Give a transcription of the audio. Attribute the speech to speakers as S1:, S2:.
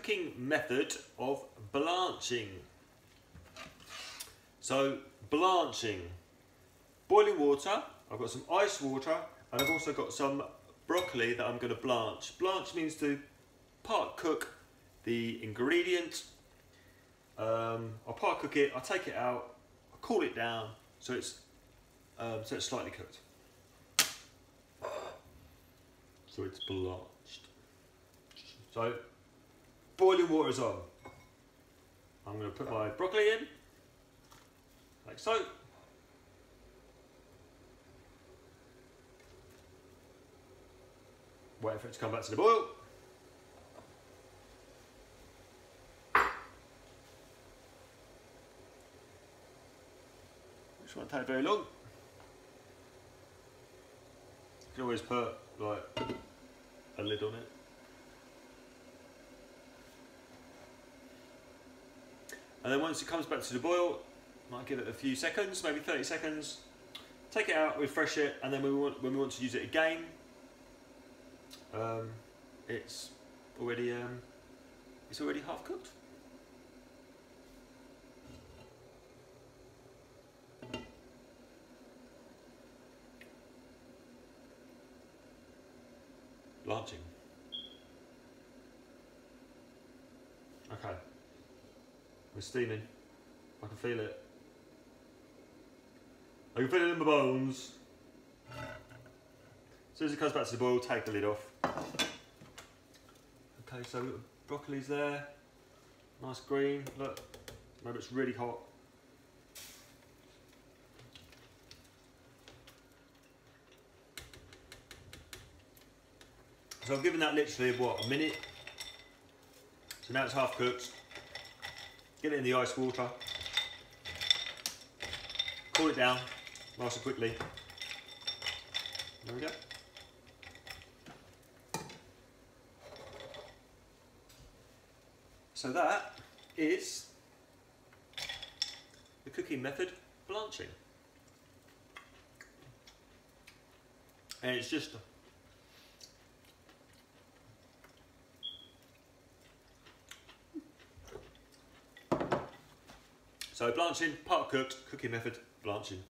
S1: cooking method of blanching. So blanching, boiling water, I've got some ice water, and I've also got some broccoli that I'm going to blanch. Blanch means to part cook the ingredient. I'll part cook it, I'll take it out, I'll cool it down so it's slightly cooked. So it's blanched. So boiling water is on. I'm going to put my broccoli in, like so. Wait for it to come back to the boil. Which won't take very long. You can always put like a lid on it. And then once it comes back to the boil, might give it a few seconds, maybe 30 seconds. Take it out, refresh it, and then when we want to use it again, it's already half cooked. Blanching. Okay. We're steaming. I can feel it. I can feel it in my bones. As soon as it comes back to the boil, take the lid off. Okay, so broccoli's there. Nice green. Look, maybe it's really hot. So I've given that literally, what, a minute? So now it's half cooked. Get it in the ice water. Cool it down nice and quickly. There we go. So that is the cooking method, blanching. And it's just so blanching, part cooked, cooking method, blanching.